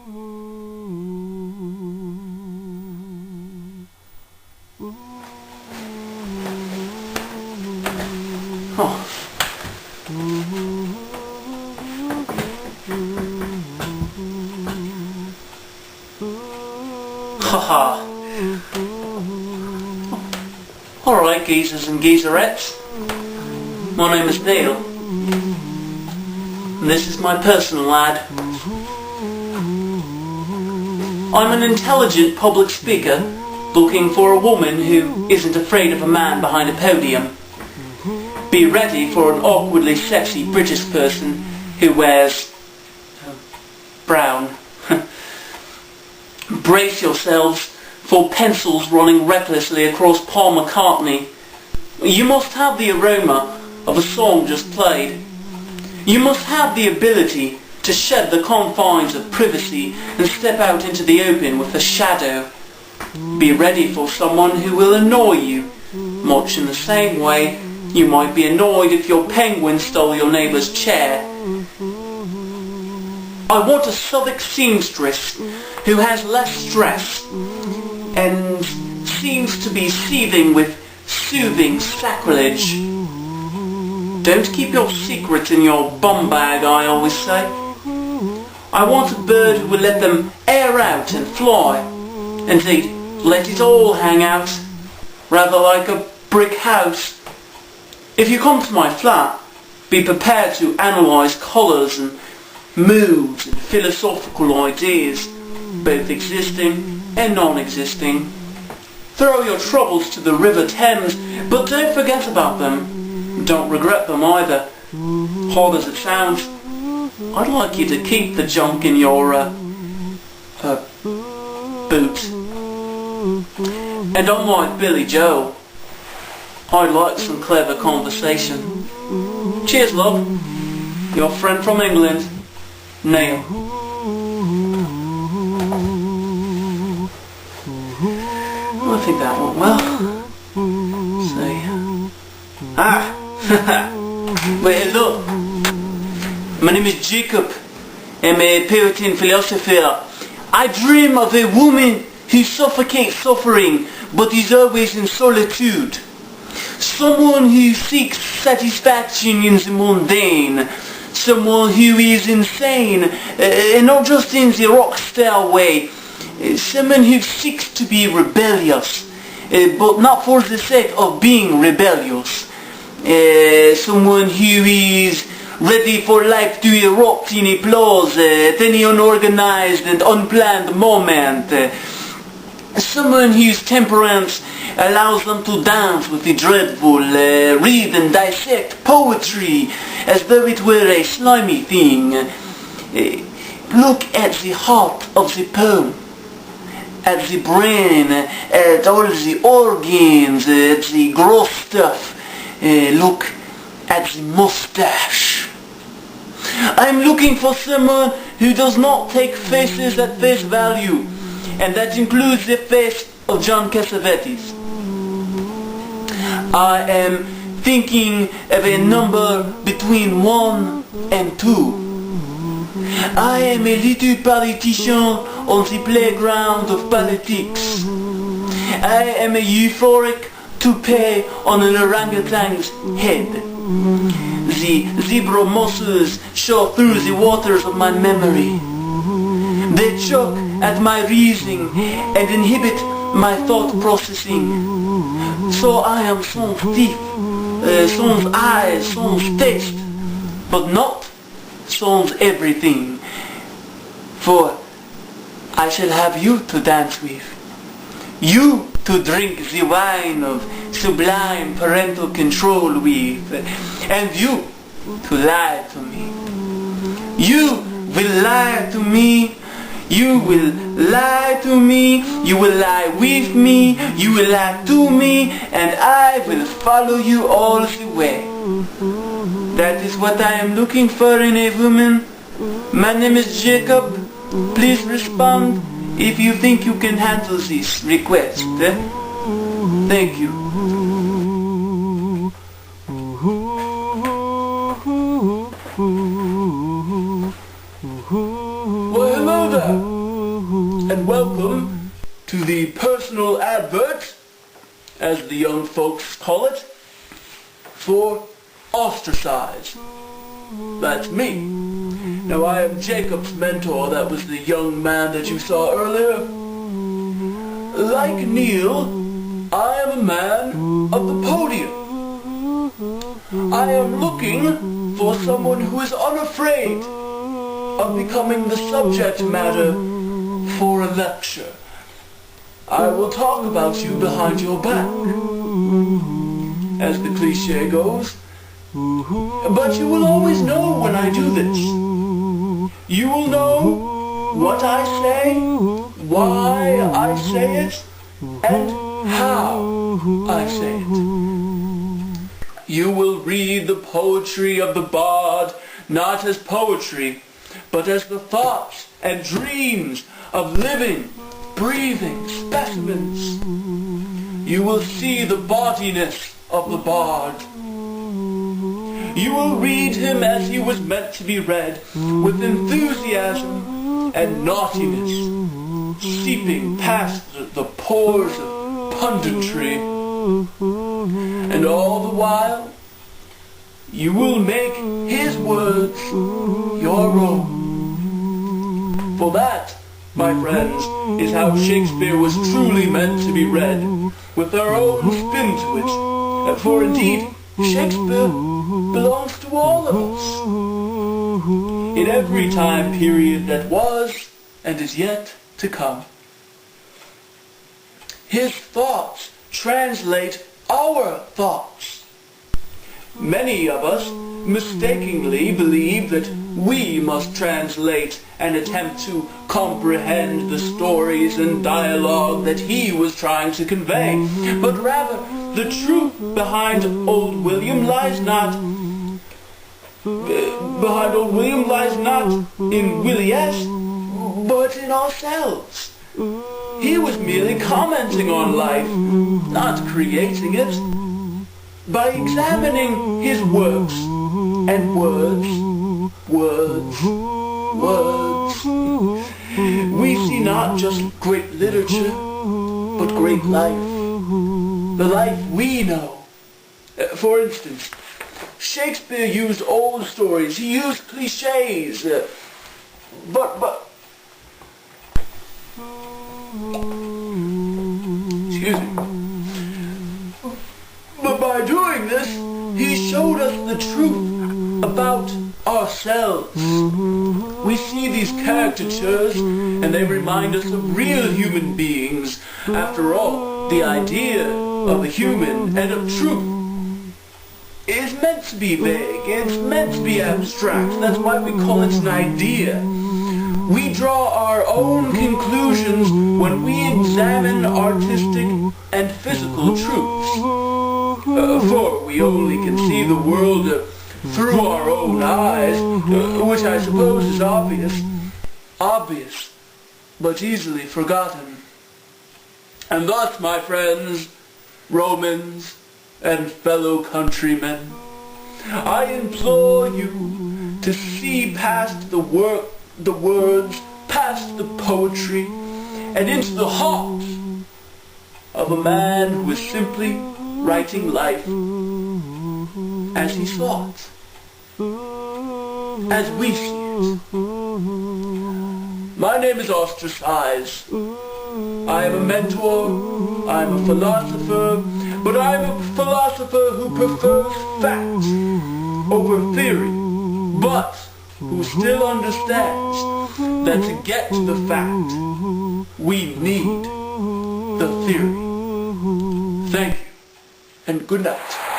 Oh. Haha. Alright, geezers and geezerettes. My name is Neil. And this is my personal ad. I'm an intelligent public speaker looking for a woman who isn't afraid of a man behind a podium. Be ready for an awkwardly sexy British person who wears brown. Brace yourselves for pencils running recklessly across Paul McCartney. You must have the aroma of a song just played. You must have the ability to shed the confines of privacy and step out into the open with a shadow. Be ready for someone who will annoy you, much in the same way you might be annoyed if your penguin stole your neighbour's chair. I want a Southwark seamstress who has less stress and seems to be seething with soothing sacrilege. Don't keep your secrets in your bum bag, I always say. I want a bird who will let them air out and fly. Indeed, let it all hang out, rather like a brick house. If you come to my flat, be prepared to analyse colours and moods and philosophical ideas, both existing and non-existing. Throw your troubles to the River Thames, but don't forget about them. Don't regret them either. Hard as it sounds, I'd like you to keep the junk in your boot. And unlike Billy Joel, I'd like some clever conversation. Cheers, love. Your friend from England, Neil. Well, I think that went well. Well, hello. My name is Jacob. I'm a poet and philosopher. I dream of a woman who suffocates suffering, but is always in solitude. Someone who seeks satisfaction in the mundane. Someone who is insane, and not just in the rock star way. Someone who seeks to be rebellious, but not for the sake of being rebellious. Someone who is ready for life to erupt in applause at any unorganized and unplanned moment. Someone whose temperance allows them to dance with the dreadful, read and dissect poetry as though it were a slimy thing. Look at the heart of the poem, at the brain, at all the organs, at the gross stuff. Look at the mustache. I'm looking for someone who does not take faces at face value, and that includes the face of John Cassavetes. I am thinking of a number between 1 and 2. I am a little politician on the playground of politics. I am a euphoric toupee on an orangutan's head. The zebra mosses show through the waters of my memory. They choke at my reasoning and inhibit my thought processing. So I am sans teeth, sans eyes, sans taste, but not sans everything. For I shall have you to dance with, you to drink the wine of sublime parental control with, and you to lie to me. You will lie to me. You will lie to me, you will lie with me, you will lie to me, and I will follow you all the way. That is what I am looking for in a woman. My name is Jacob. Please respond if you think you can handle this request. Thank you. Well, hello there. and welcome to the personal advert, as the young folks call it, for Ostracize. That's me. Now I am Jacob's mentor, that was the young man that you saw earlier. Like Neil, I am a man of the podium. I am looking for someone who is unafraid of becoming the subject matter for a lecture. I will talk about you behind your back, as the cliché goes, but you will always know when I do this. You will know what I say, why I say it, and how I say it. You will read the poetry of the bard not as poetry, but as the thoughts and dreams of living, breathing specimens. You will see the bodiness of the bard. You will read him as he was meant to be read, with enthusiasm and naughtiness, seeping past the pores of punditry. And all the while, you will make his words your own. For that, my friends, is how Shakespeare was truly meant to be read, with our own spin to it. For indeed, Shakespeare belongs to all of us, in every time period that was and is yet to come. His thoughts translate our thoughts. Many of us mistakenly believe that we must translate and attempt to comprehend the stories and dialogue that he was trying to convey, but rather the truth behind Old William lies not in Willie S, but in ourselves. He was merely commenting on life, not creating it. By examining his works and words, we see not just great literature, but great life. The life we know. For instance, Shakespeare used old stories, he used cliches, excuse me. But by doing this, he showed us the truth about ourselves. We see these caricatures, and they remind us of real human beings. After all, the idea of a human and of truth is meant to be vague, it's meant to be abstract. That's why we call it an idea. We draw our own conclusions when we examine artistic and physical truths. For we only can see the world through our own eyes, which I suppose is obvious, but easily forgotten. And thus, my friends, Romans, and fellow countrymen, I implore you to see past the words, past the poetry, and into the heart of a man who is simply writing life as he saw it, as we see it. My name is Ostracize. I am a mentor, I am a philosopher, but I am a philosopher who prefers fact over theory, but who still understands that to get to the fact, we need the theory. Thank you, and good night.